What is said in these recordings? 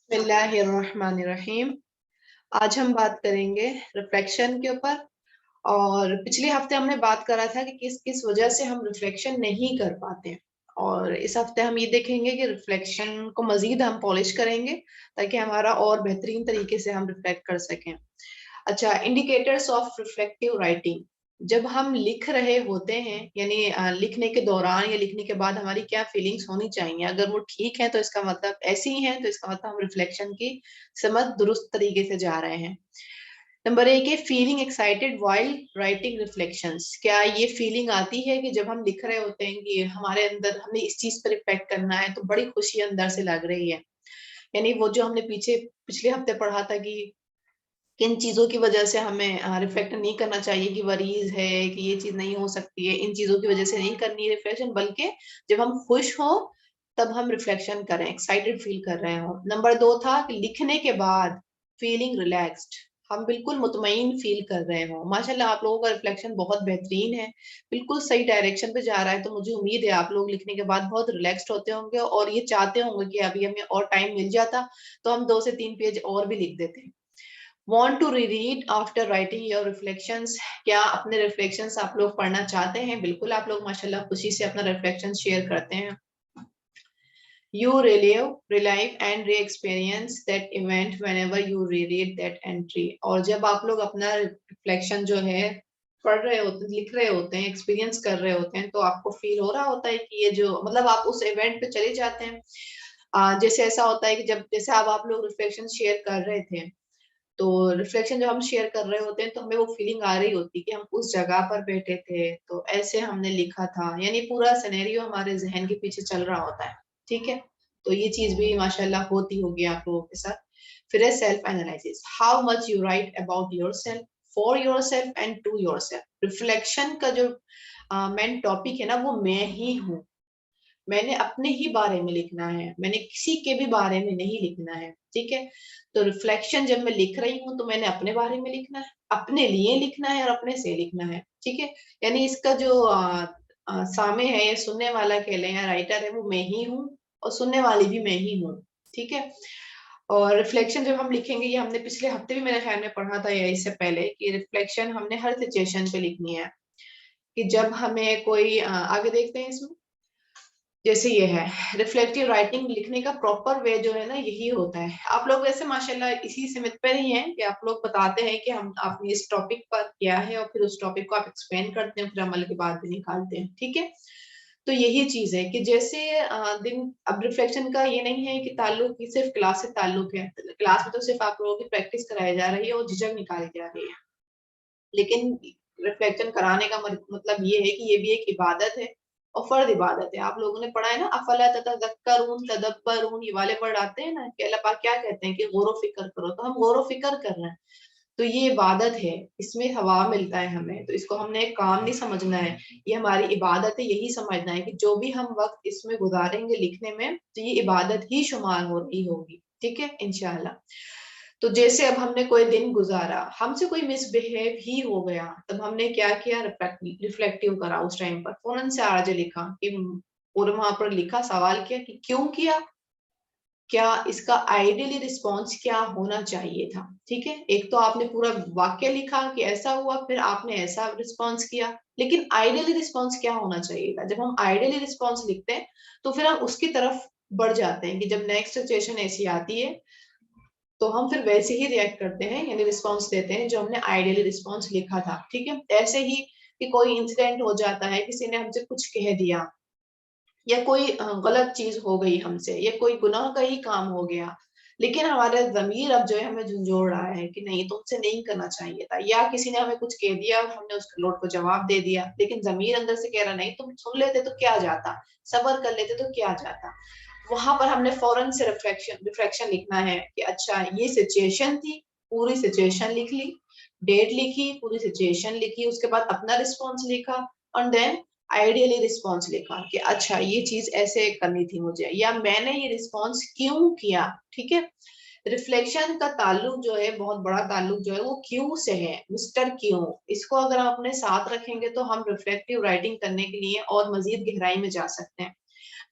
बिस्मिल्लाहिर्रहमानिर्रहीम। आज हम बात करेंगे रिफ्लेक्शन के ऊपर। और पिछले हफ्ते हमने बात करा था कि किस किस वजह से हम रिफ्लेक्शन नहीं कर पाते हैं। और इस हफ्ते हम ये देखेंगे कि रिफ्लेक्शन को मजीद हम पॉलिश करेंगे ताकि हमारा और बेहतरीन तरीके से हम रिफ्लेक्ट कर सकें। अच्छा, इंडिकेटर्स ऑफ रिफ्लेक्टिव राइटिंग। जब हम लिख रहे होते हैं यानी लिखने के दौरान या लिखने के बाद हमारी क्या फीलिंग्स होनी चाहिए, अगर वो ठीक है तो इसका मतलब ऐसी ही है, तो इसका मतलब हम रिफ्लेक्शन की समझ दुरुस्त तरीके से जा रहे हैं। नंबर एक है feeling excited while writing reflections. क्या ये फीलिंग आती है कि जब हम लिख रहे होते हैं कि हमारे अंदर हमने इस चीज पर रिफ्लेक्ट करना है तो बड़ी खुशी अंदर से लग रही है। यानी वो जो हमने पिछले हफ्ते पढ़ा था कि किन चीजों की वजह से हमें रिफ्लेक्ट नहीं करना चाहिए, कि वरीज है कि ये चीज नहीं हो सकती है, इन चीजों की वजह से नहीं करनी है रिफ्लेक्शन, बल्कि जब हम खुश हो तब हम रिफ्लेक्शन करें, एक्साइटेड फील कर रहे हो। नंबर दो था कि लिखने के बाद फीलिंग रिलैक्स्ड, हम बिल्कुल मुतमईन फील कर रहे हो। माशाल्लाह आप लोगों का रिफ्लेक्शन बहुत बेहतरीन है, बिल्कुल सही डायरेक्शन पे जा रहा है। तो मुझे उम्मीद है आप लोग लिखने के बाद बहुत रिलैक्स्ड होते होंगे और ये चाहते होंगे कि अभी हमें और टाइम मिल जाता तो हम 2 से 3 पेज और भी लिख देते। Want to reread after writing your reflections? क्या अपने रिफ्लेक्शंस आप लोग पढ़ना चाहते हैं? बिल्कुल आप लोग माशाल्लाह खुशी से अपना रिफ्लेक्शन शेयर करते हैं। You relive and re-experience that event whenever you reread that entry. और जब आप लोग अपना रिफ्लेक्शन जो है पढ़ रहे होते, लिख रहे होते हैं, एक्सपीरियंस कर रहे होते हैं, तो आपको फील हो रहा होता है कि ये जो मतलब आप उस इवेंट पे चले जाते हैं। जैसे ऐसा होता है कि जब जैसे अब आप लोग रिफ्लेक्शन शेयर कर रहे थे, तो रिफ्लेक्शन जब हम शेयर कर रहे होते हैं तो हमें वो फीलिंग आ रही होती है कि हम उस जगह पर बैठे थे तो ऐसे हमने लिखा था, यानी पूरा सिनेरियो हमारे जहन के पीछे चल रहा होता है। ठीक है, तो ये चीज भी माशाल्लाह होती होगी आप लोगों के साथ। फिर है self analysis, how much you write about yourself, for yourself and to yourself. Reflection का जो मेन टॉपिक है ना, वो मैं ही हूँ। मैंने अपने ही बारे में लिखना है, मैंने किसी के भी बारे में नहीं लिखना है। ठीक है, तो रिफ्लेक्शन जब मैं लिख रही हूँ तो मैंने अपने बारे में लिखना है, अपने लिए लिखना है और अपने से लिखना है। ठीक है, यानी इसका जो सामे है या सुनने वाला कह लें या राइटर है, वो मैं ही हूँ और सुनने वाली भी मैं ही हूँ। ठीक है, और रिफ्लेक्शन जब हम लिखेंगे, ये हमने पिछले हफ्ते भी मेरे ख्याल में पढ़ा था या इससे पहले, कि रिफ्लेक्शन हमने हर सिचुएशन पे लिखनी है। कि जब हमें कोई आगे देखते हैं इसमें, जैसे ये है रिफ्लेक्टिव राइटिंग लिखने का प्रॉपर वे जो है ना, यही होता है। आप लोग वैसे माशाल्लाह इसी सिमत पर ही हैं कि आप लोग बताते हैं कि हम आपने इस टॉपिक पर किया है और फिर उस टॉपिक को आप एक्सप्लेन करते हैं, फिर अमल के बाद भी निकालते हैं। ठीक है, तो यही चीज है कि जैसे दिन अब रिफ्लेक्शन का ये नहीं है कि ताल्लुक ही सिर्फ क्लास से ताल्लुक है, क्लास में तो सिर्फ आप लोगों की प्रैक्टिस कराई जा रही है और झिझक निकाली जा रही है, लेकिन रिफ्लेक्शन कराने का मतलब ये है कि ये भी एक इबादत है और फर्ज इबादत है। आप लोगों ने पढ़ा है ना, अफला ततज़क्करून तदब्बरून, ये वाले वर्ड आते हैं ना कि अल्लाह पाक क्या कहते हैं कि गौर फिक्र करो, तो हम गौर फिक्र कर रहे हैं। तो ये इबादत है, इसमें हवा मिलता है हमें, तो इसको हमने एक काम नहीं समझना है, ये हमारी इबादत है। यही समझना है कि जो भी हम वक्त इसमें गुजारेंगे लिखने में, तो ये इबादत ही शुमार हो रही होगी। ठीक है, इंशाल्लाह। तो जैसे अब हमने कोई दिन गुजारा, हमसे कोई मिसबिहेव ही हो गया, तब हमने क्या किया, रिफ्लेक्टिव करा। उस टाइम पर फौरन से आज लिखा कि, और वहां पर लिखा, सवाल किया कि क्यों किया, क्या इसका आइडियली रिस्पॉन्स क्या होना चाहिए था। ठीक है, एक तो आपने पूरा वाक्य लिखा कि ऐसा हुआ, फिर आपने ऐसा रिस्पॉन्स किया, लेकिन आइडियली रिस्पॉन्स क्या होना चाहिए था। जब हम आइडियली रिस्पॉन्स लिखते हैं तो फिर हम उसकी तरफ बढ़ जाते हैं कि जब नेक्स्ट सिचुएशन ऐसी आती है तो हम फिर वैसे ही रिएक्ट करते हैं, यानी रिस्पॉन्स देते हैं जो हमने आइडियली रिस्पॉन्स लिखा था। ठीक है, ऐसे ही कि कोई इंसिडेंट हो जाता है, किसी ने हमसे कुछ कह दिया या कोई गलत चीज हो गई हमसे या कोई गुनाह का ही काम हो गया, लेकिन हमारा जमीर अब जो है हमें झंझोड़ रहा है कि नहीं, तुमसे नहीं करना चाहिए था। या किसी ने हमें कुछ कह दिया और हमने उस लोट को जवाब दे दिया, लेकिन जमीर अंदर से कह रहा नहीं, तुम सुन लेते तो क्या जाता, सबर कर लेते तो क्या जाता। वहां पर हमने फौरन से रिफ्लेक्शन लिखना है कि अच्छा ये सिचुएशन थी, पूरी सिचुएशन लिख ली, डेट लिखी, पूरी सिचुएशन लिखी, उसके बाद अपना रिस्पॉन्स लिखा और देन आइडियली रिस्पॉन्स लिखा कि अच्छा ये चीज ऐसे करनी थी मुझे, या मैंने ये रिस्पॉन्स क्यों किया। ठीक है, रिफ्लेक्शन का ताल्लुक जो है, बहुत बड़ा ताल्लुक जो है वो क्यों से है, मिस्टर क्यों। इसको अगर हम अपने साथ रखेंगे तो हम रिफ्लेक्टिव राइटिंग करने के लिए और मजीद गहराई में जा सकते हैं।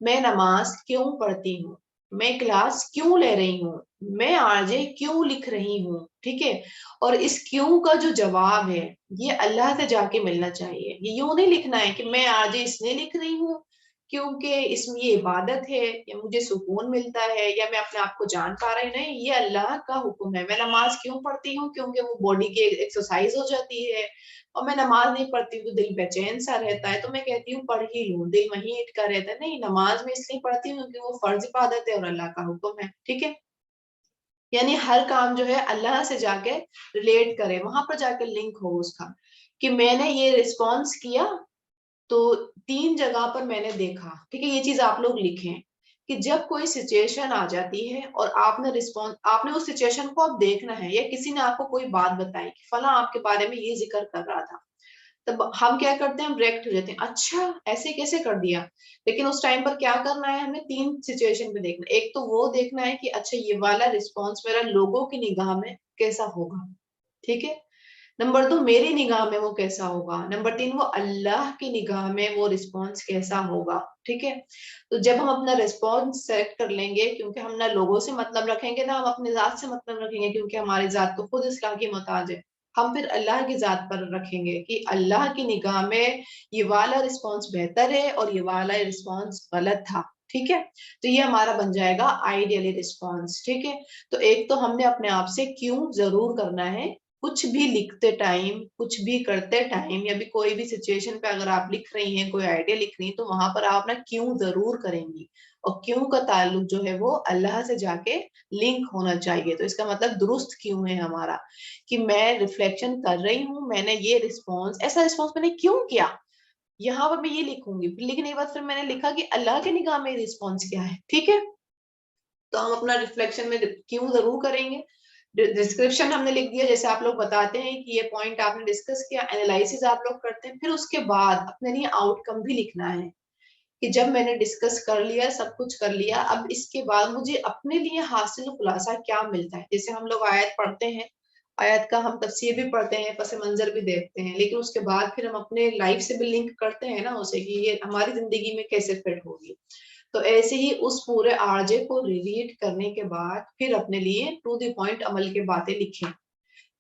मैं नमाज क्यों पढ़ती हूँ, मैं क्लास क्यों ले रही हूँ, मैं आरजे क्यों लिख रही हूँ, ठीक है। और इस क्यों का जो जवाब है ये अल्लाह से जाके मिलना चाहिए। ये यूं नहीं लिखना है कि मैं आरजे इसलिए लिख रही हूँ क्योंकि इसमें ये इबादत है या मुझे सुकून मिलता है या मैं अपने आप को जान पा रही, नहीं, ये अल्लाह का हुक्म है। मैं नमाज क्यों पढ़ती हूँ, क्योंकि वो बॉडी की एक्सरसाइज हो जाती है। और मैं नमाज नहीं पढ़ती तो दिल बेचैन सा रहता है, तो मैं कहती हूँ पढ़ ही लूं, दिल वहीं अटका रहता है। नहीं, नमाज में इसलिए पढ़ती हूँ क्योंकि वो फर्ज इबादत है और अल्लाह का हुक्म है, ठीक है। यानी हर काम जो है अल्लाह से जाके रिलेट करे, वहां पर जाके लिंक हो उसका, कि मैंने ये रिस्पॉन्स किया तो 3 जगह पर मैंने देखा, ठीक है। ये चीज आप लोग लिखें कि जब कोई सिचुएशन आ जाती है और आपने रिस्पॉन्स, आपने उस सिचुएशन को अब देखना है, या किसी ने आपको कोई बात बताई कि फला आपके बारे में ये जिक्र कर रहा था, तब हम क्या करते हैं, हम रिएक्ट हो जाते हैं, अच्छा ऐसे कैसे कर दिया। लेकिन उस टाइम पर क्या करना है, हमें 3 सिचुएशन पे देखना है। एक तो वो देखना है कि अच्छा ये वाला रिस्पॉन्स मेरा लोगों की निगाह में कैसा होगा, ठीक है। नंबर 2 मेरी निगाह में वो कैसा होगा। नंबर 3 वो अल्लाह की निगाह में वो रिस्पॉन्स कैसा होगा, ठीक है। तो जब हम अपना रिस्पॉन्स सेलेक्ट कर लेंगे, क्योंकि हम ना लोगों से मतलब रखेंगे ना हम अपनी जात से मतलब रखेंगे, क्योंकि हमारी जात तो खुद इसलाह की मोहताज है। हम फिर अल्लाह की जात पर रखेंगे कि अल्लाह की निगाह में ये वाला रिस्पॉन्स बेहतर है और ये वाला रिस्पॉन्स गलत था, ठीक है। तो ये हमारा बन जाएगा आइडियली रिस्पॉन्स, ठीक है। तो एक तो हमने अपने आप से क्यों जरूर करना है, कुछ भी लिखते टाइम, कुछ भी करते टाइम, या भी कोई भी सिचुएशन पे अगर आप लिख रही हैं, कोई आइडिया लिख रही हैं, तो वहां पर आप ना क्यों जरूर करेंगी। और क्यों का ताल्लुक जो है वो अल्लाह से जाके लिंक होना चाहिए। तो इसका मतलब दुरुस्त क्यों है हमारा, कि मैं रिफ्लेक्शन कर रही हूँ, मैंने ये रिस्पॉन्स, ऐसा रिस्पॉन्स मैंने क्यों किया, यहाँ पर मैं ये लिखूंगी। फिर लिखने के बाद फिर मैंने लिखा कि अल्लाह के निगाह में रिस्पॉन्स क्या है, ठीक है। तो हम अपना रिफ्लेक्शन में क्यों जरूर करेंगे। डिस्क्रिप्शन हमने लिख दिया, जैसे आप लोग बताते हैं कि ये पॉइंट आपने डिस्कस किया, एनालिसिस आप लोग करते हैं, फिर उसके बाद अपने लिए आउटकम भी लिखना है कि जब मैंने डिस्कस कर लिया, सब कुछ कर लिया, अब इसके बाद मुझे अपने लिए हासिल खुलासा क्या मिलता है। जैसे हम लोग आयत पढ़ते हैं, आयत का हम तफसीर भी पढ़ते हैं, पस मंजर भी देखते हैं, लेकिन उसके बाद फिर हम अपने लाइफ से भी लिंक करते हैं ना उसे, कि ये हमारी जिंदगी में कैसे फिट होगी। तो ऐसे ही उस पूरे आरजे को रीड करने के बाद फिर अपने लिए टू द पॉइंट अमल के बातें लिखें,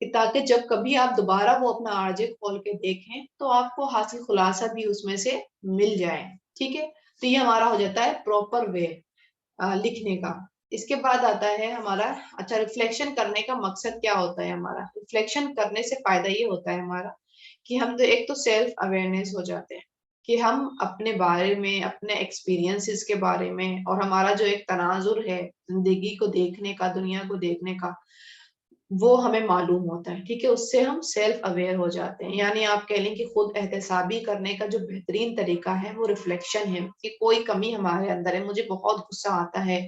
कि ताकि जब कभी आप दोबारा वो अपना आरजे खोल के देखें तो आपको हासिल खुलासा भी उसमें से मिल जाए, ठीक है। तो ये हमारा हो जाता है प्रॉपर वे लिखने का। इसके बाद आता है हमारा, अच्छा रिफ्लेक्शन करने का मकसद क्या होता है हमारा। रिफ्लेक्शन करने से फायदा ये होता है हमारा कि हम तो एक तो सेल्फ अवेयरनेस हो जाते हैं, कि हम अपने बारे में, अपने एक्सपीरियंसेस के बारे में, और हमारा जो एक तनाजुर है जिंदगी को देखने का, दुनिया को देखने का, वो हमें मालूम होता है, ठीक है। उससे हम सेल्फ अवेयर हो जाते हैं। यानी आप कह लें कि खुद एहतसाबी करने का जो बेहतरीन तरीका है वो रिफ्लेक्शन है, कि कोई कमी हमारे अंदर है, मुझे बहुत गुस्सा आता है,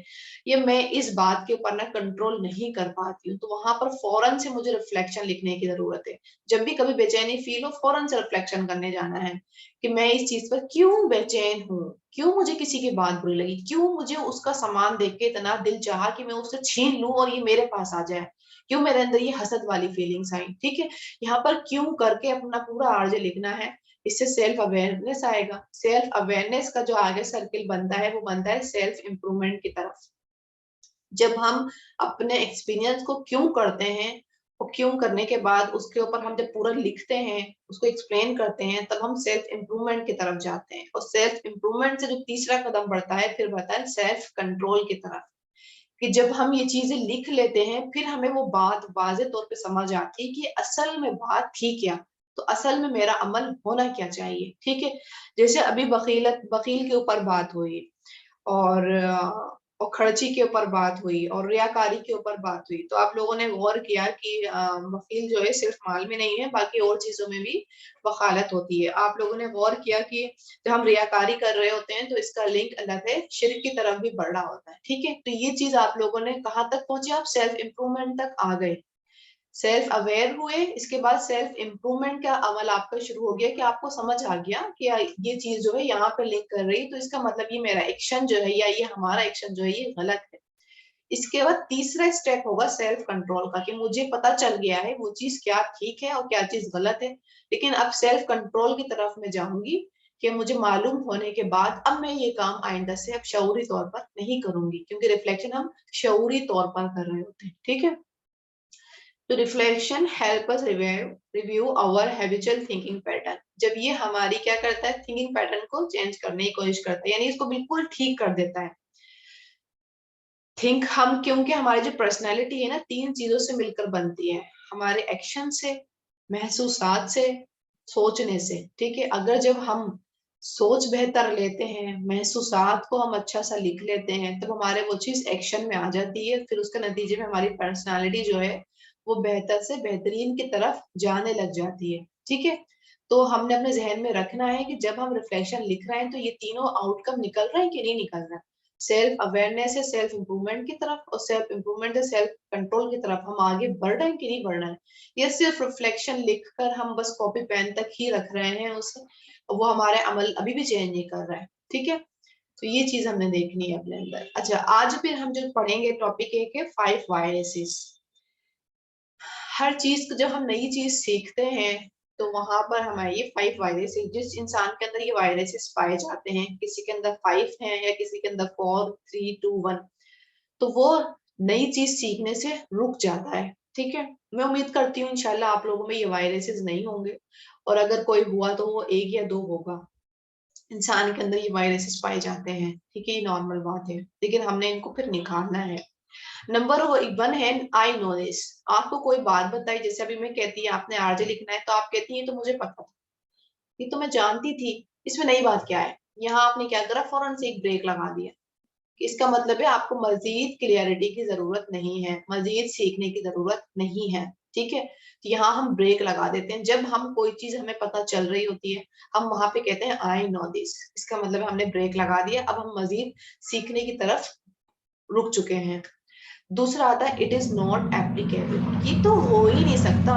ये मैं इस बात के ऊपर ना कंट्रोल नहीं कर पाती हूँ, तो वहां पर फौरन से मुझे रिफ्लेक्शन लिखने की जरूरत है। जब भी कभी बेचैनी फील हो, फौरन से रिफ्लेक्शन करने जाना है कि मैं इस चीज पर क्यों बेचैन हूँ, क्यों मुझे किसी की बात बुरी लगी, क्यों मुझे उसका सामान देख के इतना दिल चाहा कि मैं उससे छीन लूं और ये मेरे पास आ जाए, क्यों मेरे अंदर ये हसद वाली फीलिंग्स आई, ठीक है। यहाँ पर क्यों करके अपना पूरा आरजे लिखना है। इससे सेल्फ अवेयरनेस आएगा। सेल्फ अवेयरनेस का जो आगे सर्किल बनता है वो बनता है सेल्फ इंप्रूवमेंट की तरफ। जब हम अपने एक्सपीरियंस को क्यों करते हैं, और क्यों करने के बाद उसके ऊपर हम जब पूरा लिखते हैं, उसको एक्सप्लेन करते हैं, तब हम सेल्फ इंप्रूवमेंट की तरफ जाते हैं। और सेल्फ इंप्रूवमेंट से जो तीसरा कदम बढ़ता है, फिर बढ़ता है सेल्फ कंट्रोल की तरफ, कि जब हम ये चीजें लिख लेते हैं फिर हमें वो बात वाजे तौर पे समझ आती है कि असल में बात थी क्या, तो असल में मेरा अमल होना क्या चाहिए, ठीक है। जैसे अभी वकील के ऊपर बात हुई, और और खर्ची के ऊपर बात हुई, और रियाकारी के ऊपर बात हुई, तो आप लोगों ने गौर किया कि वकील जो है सिर्फ माल में नहीं है, बाकी और चीजों में भी वकालत होती है। आप लोगों ने गौर किया कि जब हम रियाकारी कर रहे होते हैं तो इसका लिंक अलग है, शिर्क की तरफ भी बढ़ रहा होता है, ठीक है। तो ये चीज आप लोगों ने कहाँ तक पहुंचे, आप सेल्फ इंप्रूवमेंट तक आ गए, सेल्फ अवेयर हुए, इसके बाद सेल्फ इंप्रूवमेंट का अमल आपका शुरू हो गया, कि आपको समझ आ गया कि ये चीज जो है यहाँ पे लिंक कर रही है, तो इसका मतलब ये मेरा एक्शन जो है, या ये हमारा एक्शन जो है ये गलत है। इसके बाद तीसरा स्टेप होगा सेल्फ कंट्रोल का, कि मुझे पता चल गया है वो चीज क्या ठीक है और क्या चीज गलत है, लेकिन अब सेल्फ कंट्रोल की तरफ मैं जाऊंगी, कि मुझे मालूम होने के बाद अब मैं ये काम आइंदा से अब शऊरी तौर पर नहीं करूंगी, क्योंकि रिफ्लेक्शन हम शऊरी तौर पर कर रहे होते हैं, ठीक है। तो reflection help us review our habitual thinking pattern. जब ये हमारी क्या करता है, थिंकिंग पैटर्न को चेंज करने की कोशिश करता है, यानी इसको बिल्कुल ठीक कर देता है। थिंक हम, क्योंकि हमारी जो पर्सनैलिटी है ना, 3 चीजों से मिलकर बनती है, हमारे एक्शन से, महसूसात से, सोचने से, ठीक है। अगर जब हम सोच बेहतर लेते हैं, महसूसात को हम अच्छा सा लिख लेते हैं, तब हमारे वो चीज एक्शन में आ जाती है, फिर उसके नतीजे में हमारी पर्सनालिटी जो है वो बेहतर से बेहतरीन की तरफ जाने लग जाती है, ठीक है। तो हमने अपने जहन में रखना है कि जब हम रिफ्लेक्शन लिख रहे हैं तो ये तीनों आउटकम निकल रहे हैं कि नहीं निकल रहा है। सेल्फ अवेयरनेस है सेल्फ इंप्रूवमेंट की तरफ, और सेल्फ इंप्रूवमेंट है सेल्फ कंट्रोल की तरफ, हम आगे बढ़ रहे हैं कि नहीं बढ़ रहे हैं। ये सिर्फ रिफ्लेक्शन लिखकर हम बस कॉपी पेन तक ही रख रहे हैं उसे, वो हमारे अमल अभी भी चेंज नहीं कर रहा है, ठीक है। तो ये चीज हमने देखनी है अपने अंदर। अच्छा, आज फिर हम जो पढ़ेंगे टॉपिक एक है 5 वायरसेस। हर चीज को जब हम नई चीज सीखते हैं तो वहां पर हमारे ये 5 वायरसेस, जिस इंसान के अंदर ये वायरसेस पाए जाते हैं, किसी के अंदर 5 हैं या किसी के अंदर 4 3 2 1, तो वो नई चीज सीखने से रुक जाता है, ठीक है। मैं उम्मीद करती हूँ इंशाल्लाह आप लोगों में ये वायरसेस नहीं होंगे, और अगर कोई हुआ तो वो 1 या 2 होगा। इंसान के अंदर ये वायरसेस पाए जाते हैं, ठीक है, ये नॉर्मल बात है, लेकिन हमने इनको फिर निकालना है। नंबर 1 है, आई नो दिस। आपको कोई बात बताई, जैसे अभी मैं कहती है आपने आरजे लिखना है, तो आप कहती है तो मुझे पता था, ये तो मैं जानती थी, इसमें नई बात क्या है। यहाँ आपने क्या करा, फौरन से एक ब्रेक लगा दिया। इसका मतलब है आपको मजीद क्लियरिटी की जरूरत नहीं है, मजीद सीखने की जरूरत नहीं है, ठीक है। तो यहाँ हम ब्रेक लगा देते हैं, जब हम कोई चीज हमें पता चल रही होती है, हम वहां पे कहते हैं आई नो दिस, इसका मतलब है हमने ब्रेक लगा दिया, अब हम मजीद सीखने की तरफ रुक चुके हैं। दूसरा आता है इट इज नॉट एप्लीकेबल, ये तो हो ही नहीं सकता,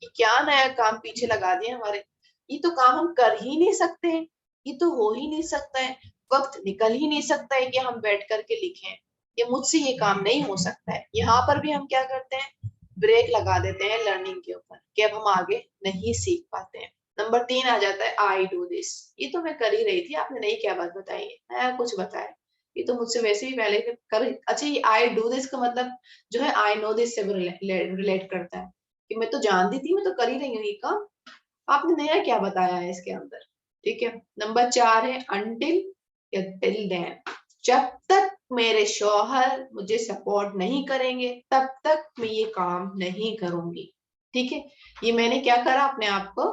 ये क्या नया काम पीछे लगा दिया हमारे, ये तो काम हम कर ही नहीं सकते हैं, ये तो हो ही नहीं सकता है, वक्त निकल ही नहीं सकता है कि हम बैठ करके लिखें, ये मुझसे ये काम नहीं हो सकता है। यहाँ पर भी हम क्या करते हैं, ब्रेक लगा देते हैं लर्निंग के ऊपर, कि अब हम आगे नहीं सीख पाते हैं। नंबर 3 आ जाता है आई डू दिस, ये तो मैं कर ही रही थी, आपने नई क्या बात बताई है, नया कुछ बताया, ये तो मुझसे वैसे भी पहले कर। अच्छा, ये आई डू दिस का मतलब जो है आई नो दिस से रिलेट करता है, कि मैं तो जानती थी, मैं तो कर ही रही हूँ ये काम, आपने नया क्या बताया है इसके अंदर, ठीक है। नंबर 4 है अनटिल या टिल देन, जब तक मेरे शौहर मुझे सपोर्ट नहीं करेंगे तब तक मैं ये काम नहीं करूंगी, ठीक है। ये मैंने क्या करा, अपने आप को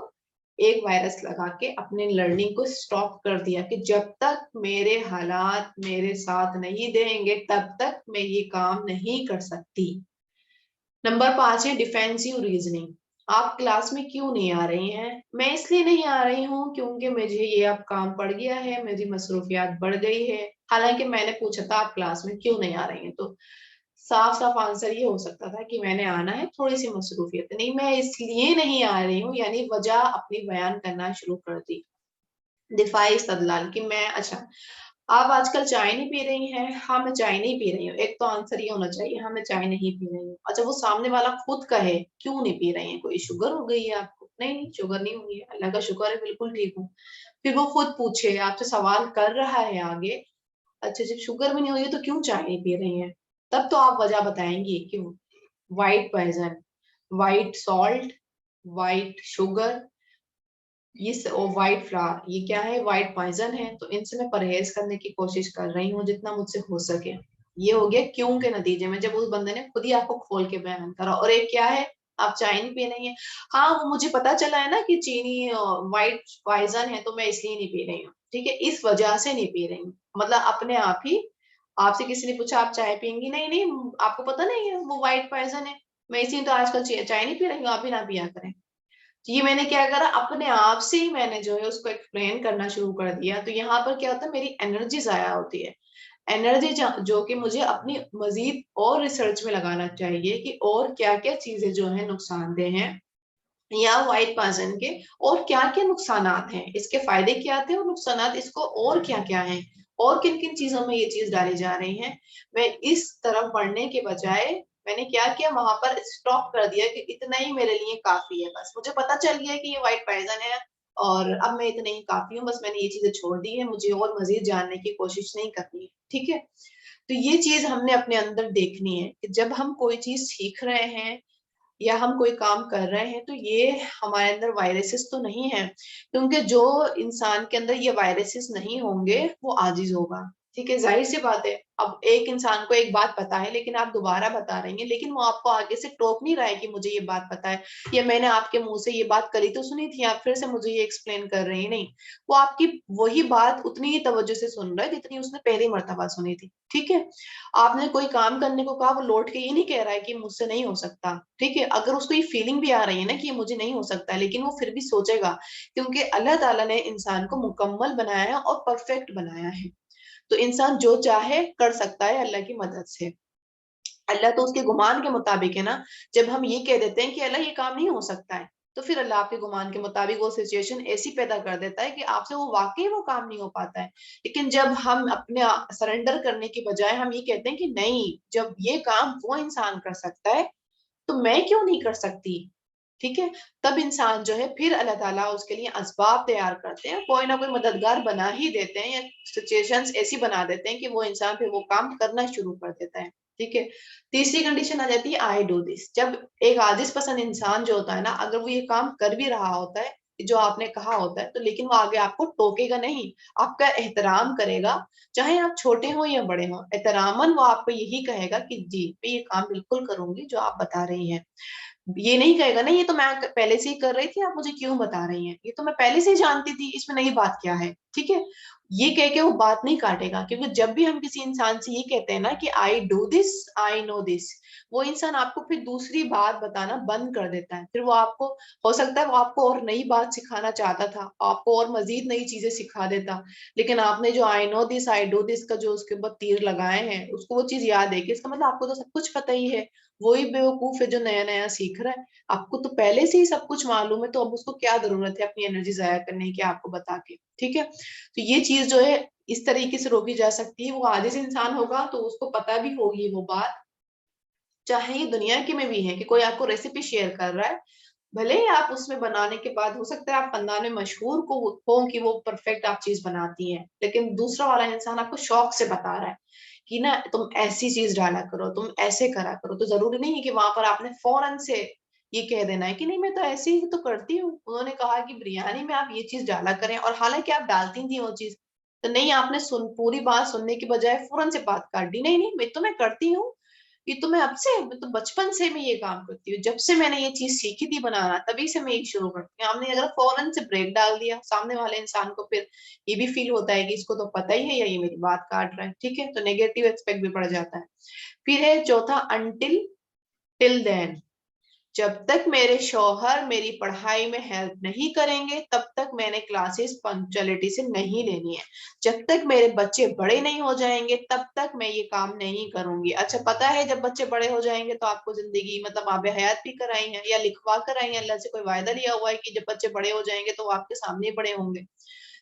एक वायरस लगा के अपने लर्निंग को स्टॉप कर दिया, कि जब तक मेरे हालात मेरे साथ नहीं देंगे तब तक मैं ये काम नहीं कर सकती। नंबर 5 है डिफेंसिव रीजनिंग। आप क्लास में क्यों नहीं आ रही हैं, मैं इसलिए नहीं आ रही हूँ क्योंकि मुझे ये अब काम पड़ गया है, मेरी मसरूफियात बढ़ गई है। हालांकि मैंने पूछा था आप क्लास में क्यों नहीं आ रही हैं, तो साफ साफ आंसर ये हो सकता था कि मैंने आना है, थोड़ी सी मसरूफियत नहीं, मैं इसलिए नहीं आ रही हूँ, यानी वजह अपनी बयान करना शुरू कर दी। दिफाई इस्तदलाल कि मैं, अच्छा आप आजकल चाय नहीं पी रही हैं, हाँ मैं चाय नहीं पी रही हूँ, एक तो आंसर ये होना चाहिए, हाँ मैं चाय नहीं पी रही हूँ। अच्छा, वो सामने वाला खुद कहे क्यों नहीं पी रही हैं, कोई शुगर हो गई है आपको, नहीं नहीं शुगर नहीं हुई है, अल्लाह का शुक्र है बिल्कुल ठीक हूँ। फिर वो खुद पूछे, आपसे सवाल कर रहा है आगे, अच्छा जब शुगर भी नहीं हुई है तो क्यों चाय नहीं पी रही है, तब तो आप वजह बताएंगी कि white poison, white salt, white sugar, ये व्हाइट फ्लावर, ये क्या है, व्हाइट पॉइजन है, तो इनसे मैं परहेज करने की कोशिश कर रही हूँ जितना मुझसे हो सके। ये हो गया क्यों के नतीजे में, जब उस बंदे ने खुद ही आपको खोल के बयान करा। और एक क्या है, आप चाय नहीं पी रही हैं, हाँ वो मुझे पता चला है ना कि चीनी व्हाइट पॉइजन है तो मैं इसलिए नहीं पी रही हूँ, ठीक है, इस वजह से नहीं पी रही हूँ, मतलब अपने आप ही। आपसे किसी ने पूछा आप चाय पियेंगी, नहीं नहीं आपको पता नहीं है वो व्हाइट पॉइजन है, मैं इसी तो आजकल चाय नहीं पी रही हूँ, आप भी ना पिया करें। तो ये मैंने क्या करा, अपने आप से ही मैंने जो है उसको एक्सप्लेन करना शुरू कर दिया। तो यहाँ पर क्या होता है, मेरी एनर्जी जाया होती है, एनर्जी जो कि मुझे अपनी मजीद और रिसर्च में लगाना चाहिए कि और क्या क्या चीजें जो है नुकसानदेह हैं, या व्हाइट पॉइजन के और क्या क्या नुकसानात हैं, इसके फायदे क्या थे और नुकसानात इसको और क्या क्या हैं, और किन किन चीजों में ये चीज डाली जा रही है। मैं इस तरफ बढ़ने के बजाय मैंने क्या किया, वहां पर स्टॉप कर दिया कि इतना ही मेरे लिए काफी है, बस मुझे पता चल गया कि ये व्हाइट पॉइजन है और अब मैं इतने ही काफी हूँ, बस मैंने ये चीजें छोड़ दी है, मुझे और मजीद जानने की कोशिश नहीं करनी है। ठीक है, तो ये चीज हमने अपने अंदर देखनी है कि जब हम कोई चीज सीख रहे हैं या हम कोई काम कर रहे हैं तो ये हमारे अंदर वायरसेस तो नहीं है, क्योंकि जो इंसान के अंदर ये वायरसेस नहीं होंगे वो आजिज होगा। ठीक है, जाहिर सी बात है। अब एक इंसान को एक बात पता है लेकिन आप दोबारा बता रही हैं, लेकिन वो आपको आगे से टोक नहीं रहा है कि मुझे ये बात पता है, या मैंने आपके मुंह से ये बात करी तो सुनी थी, आप फिर से मुझे ये एक्सप्लेन कर रही हैं। नहीं, वो आपकी वही बात उतनी ही तवज्जो से सुन रहा है जितनी उसने पहली मर्तबा सुनी थी। ठीक है, आपने कोई काम करने को कहा, वो लौट के ये नहीं कह रहा है कि मुझसे नहीं हो सकता। ठीक है, अगर उसको ये फीलिंग भी आ रही है ना कि ये मुझे नहीं हो सकता, लेकिन वो फिर भी सोचेगा, क्योंकि अल्लाह ताला ने इंसान को मुकम्मल बनाया है और परफेक्ट बनाया है। तो इंसान जो चाहे कर सकता है अल्लाह की मदद से। अल्लाह तो उसके गुमान के मुताबिक है ना। जब हम ये कह देते हैं कि अल्लाह ये काम नहीं हो सकता है, तो फिर अल्लाह आपके गुमान के मुताबिक वो सिचुएशन ऐसी पैदा कर देता है कि आपसे वो वाकई वो काम नहीं हो पाता है। लेकिन जब हम अपने सरेंडर करने की बजाय हम ये कहते हैं कि नहीं, जब ये काम वो इंसान कर सकता है तो मैं क्यों नहीं कर सकती। ठीक है, तब इंसान जो है फिर अल्लाह ताला उसके लिए असबाब तैयार करते हैं, कोई ना कोई मददगार बना ही देते हैं, या सिचुएशंस ऐसी बना देते हैं कि वो इंसान फिर वो काम करना शुरू कर देता है। ठीक है, तीसरी कंडीशन आ जाती है आई डू दिस। जब एक आजिज पसंद इंसान जो होता है ना, अगर वो ये काम कर भी रहा होता है जो आपने कहा होता है, तो लेकिन वो आगे आपको टोकेगा नहीं, आपका एहतराम करेगा। चाहे आप छोटे हो या बड़े हो, एहतरामन वो आपको यही कहेगा कि जी मैं ये काम बिल्कुल करूंगी जो आप बता रही हैं। ये नहीं कहेगा ना ये तो मैं पहले से ही कर रही थी, आप मुझे क्यों बता रही हैं, ये तो मैं पहले से ही जानती थी, इसमें नई बात क्या है। ठीक है, ये कह के वो बात नहीं काटेगा, क्योंकि जब भी हम किसी इंसान से ये कहते हैं ना कि I do this, I know this, वो इंसान आपको फिर दूसरी बात बताना बंद कर देता है। फिर वो आपको, हो सकता है वो आपको और नई बात सिखाना चाहता था, आपको और मजीद नई चीजें सिखा देता, लेकिन आपने जो I know this I do this का जो उसके ऊपर तीर लगाए हैं, उसको वो चीज याद है कि इसका मतलब आपको तो सब कुछ पता ही है। वही बेवकूफ है जो नया नया सीख रहा है, आपको तो पहले से ही सब कुछ मालूम है, तो अब उसको क्या जरूरत है अपनी एनर्जी जाया करने की आपको बता के। ठीक है, तो ये चीज जो है इस तरीके से रोकी जा सकती है। वो आजिज इंसान होगा तो उसको पता भी होगी वो बात, चाहे ये दुनिया के में भी है कि कोई आपको रेसिपी शेयर कर रहा है, भले ही आप उसमें बनाने के बाद हो सकता है आप खानदान में मशहूर को हो कि वो परफेक्ट आप चीज बनाती हैं, लेकिन दूसरा वाला इंसान आपको शौक से बता रहा है कि ना तुम ऐसी चीज डाला करो, तुम ऐसे करा करो, तो जरूरी नहीं है कि वहां पर आपने फौरन से ये कह देना है कि नहीं मैं तो ऐसे ही तो करती हूँ, उन्होंने कहा कि बिरयानी में आप ये चीज डाला करें, और हालांकि आप डालती थी वो चीज। तो नहीं, आपने पूरी बात सुनने की बजाय फौरन से बात काट दी, नहीं नहीं मैं तो मैं करती हूँ, ये तो मैं अब से, मैं तो बचपन से मैं ये काम करती हूँ, जब से मैंने ये चीज सीखी थी बनाना तभी से मैं ये शुरू करती हूँ। हमने अगर फौरन से ब्रेक डाल दिया, सामने वाले इंसान को फिर ये भी फील होता है कि इसको तो पता ही है या ये मेरी बात काट रहा है। ठीक है, तो नेगेटिव एक्सपेक्ट भी बढ़ जाता है। फिर है चौथा, अनटिल टिल देन। जब तक मेरे शौहर मेरी पढ़ाई में हेल्प नहीं करेंगे तब तक मैंने क्लासेस पंक्चुअलिटी से नहीं लेनी है। जब तक मेरे बच्चे बड़े नहीं हो जाएंगे तब तक मैं ये काम नहीं करूंगी। अच्छा, पता है जब बच्चे बड़े हो जाएंगे तो आपको जिंदगी मतलब आबे हयात भी कराई है या लिखवा कर आई है, अल्लाह से कोई वायदा लिया हुआ है कि जब बच्चे बड़े हो जाएंगे तो वो आपके सामने ही बड़े होंगे,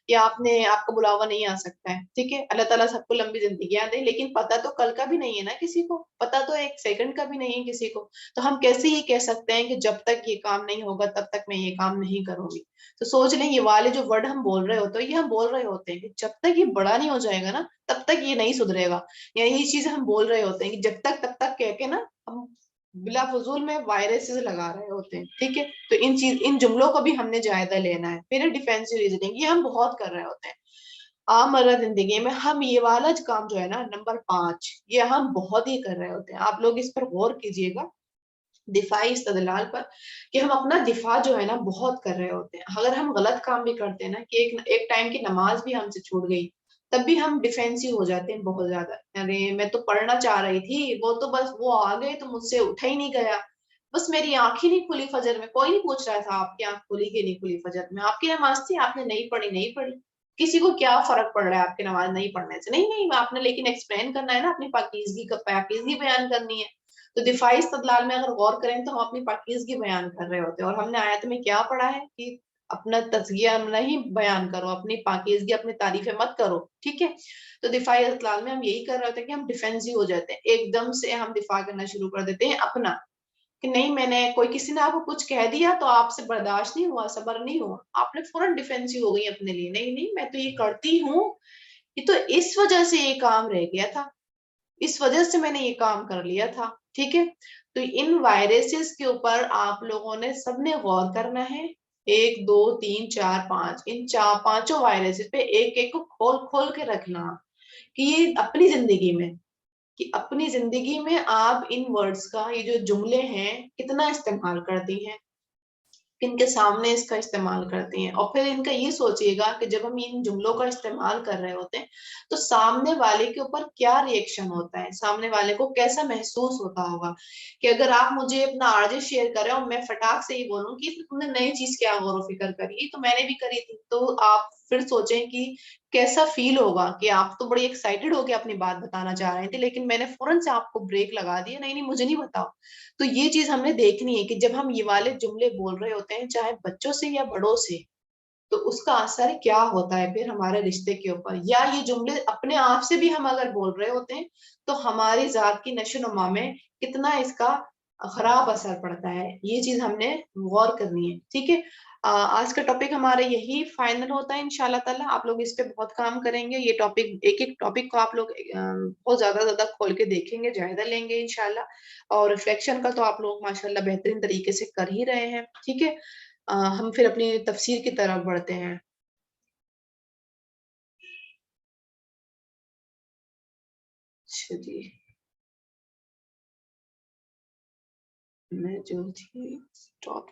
या आपने आपका बुलावा नहीं आ सकता है। ठीक है, अल्लाह ताला सबको लंबी जिंदगियां दे, लेकिन पता तो कल का भी नहीं है ना किसी को, पता तो एक सेकंड का भी नहीं है किसी को। तो हम कैसे ये कह सकते हैं कि जब तक ये काम नहीं होगा तब तक मैं ये काम नहीं करूंगी। तो सोच लें, ये वाले जो वर्ड हम बोल रहे होते हैं, ये हम बोल रहे होते हैं कि जब तक ये बड़ा नहीं हो जाएगा ना तब तक ये नहीं सुधरेगा, या यही चीज हम बोल रहे होते हैं कि जब तक तब तक कह के ना हम बिला फजूल में वायरसेस लगा रहे होते हैं। ठीक है, तो इन जुमलों को भी हमने जायजा लेना है। फिर डिफेंसिव रीजनिंग, ये हम बहुत कर रहे होते हैं आमर्रा जिंदगी में। हम ये वाला जो काम जो है ना नंबर 5, ये हम बहुत ही कर रहे होते हैं। आप लोग इस पर गौर कीजिएगा, दिफाई इस्तदलाल पर, कि हम अपना दिफा जो है ना बहुत कर रहे होते हैं। अगर हम गलत काम भी करते हैं ना, कि एक टाइम की नमाज भी हमसे छूट गई, तब भी हम डिफेंसिव हो जाते हैं बहुत ज्यादा। अरे मैं तो पढ़ना चाह रही थी, वो तो बस वो आ गए तो मुझसे उठा ही नहीं गया, बस मेरी आंख ही नहीं खुली फजर में, कोई नहीं पूछ रहा था आपकी आंख खुली कि नहीं खुली फजर में, आपकी नमाज थी, आपने नहीं पढ़ी नहीं पढ़ी, किसी को क्या फर्क पड़ रहा है आपकी नमाज नहीं पढ़ने से। नहीं नहीं, आपने लेकिन एक्सप्लेन करना है ना, अपनी पाकीज़गी का पाकीज़गी बयान करनी है। तो दिफाई इस्तदलाल में अगर गौर करें तो हम अपनी पाकीज़गी बयान कर रहे होते हैं, और हमने आयत में क्या पढ़ा है कि अपना तज़किया नहीं बयान करो, अपनी पाकीज़गी अपनी तारीफें मत करो। ठीक है, तो दिफाई इस्तदलाल में हम यही कर रहे होते हैं कि हम डिफेंसिव हो जाते हैं, एकदम से हम दिफा करना शुरू कर देते हैं अपना, कि नहीं, मैंने कोई किसी ने आपको कुछ कह दिया तो आपसे बर्दाश्त नहीं हुआ, सब्र नहीं हुआ, आपने फौरन डिफेंसिव हो गई अपने लिए, नहीं नहीं मैं तो ये करती हूँ, ये तो इस वजह से ये काम रह गया था, इस वजह से मैंने ये काम कर लिया था। ठीक है, तो इन वायरसेस के ऊपर आप लोगों ने सबने गौर करना है। एक दो तीन चार पांच, इन चार पांचों वायरसेस पे एक एक को खोल खोल के रखना, कि ये अपनी जिंदगी में, कि अपनी जिंदगी में आप इन वर्ड्स का, ये जो जुमले हैं, कितना इस्तेमाल करती हैं, किनके सामने इसका इस्तेमाल करती हैं। और फिर इनका ये सोचिएगा कि जब हम इन जुमलों का इस्तेमाल कर रहे होते हैं तो सामने वाले के ऊपर क्या रिएक्शन होता है, सामने वाले को कैसा महसूस होता होगा। कि अगर आप मुझे अपना आरजे शेयर कर रहे हो, मैं फटाक से ही बोलूं कि तुमने नई चीज क्या गौर फिक्र करी, तो मैंने भी करी थी, तो आप फिर सोचें कि कैसा फील होगा, कि आप तो बड़ी एक्साइटेड होकर अपनी बात बताना चाह रहे थे, लेकिन मैंने फौरन से आपको ब्रेक लगा दिया, नहीं नहीं मुझे नहीं बताओ। तो ये चीज हमने देखनी है कि जब हम ये वाले जुमले बोल रहे होते हैं, चाहे बच्चों से या बड़ों से, तो उसका असर क्या होता है फिर हमारे रिश्ते के ऊपर। या ये जुमले अपने आप से भी हम अगर बोल रहे होते हैं तो हमारी जात की नशोनुमा में कितना इसका खराब असर पड़ता है, ये चीज हमने गौर करनी है। ठीक है, आज का टॉपिक हमारा यही फाइनल होता है इंशाल्लाह ताला। आप लोग इस पे बहुत काम करेंगे, ये टॉपिक, एक एक टॉपिक को आप लोग बहुत ज्यादा ज्यादा खोल के देखेंगे, जायजा लेंगे इंशाल्लाह। और रिफ्लेक्शन का तो आप लोग माशाल्लाह बेहतरीन तरीके से कर ही रहे हैं। ठीक है, हम फिर अपनी तफसीर की तरफ बढ़ते हैं। अच्छा जी, मैं जो थी स्टॉप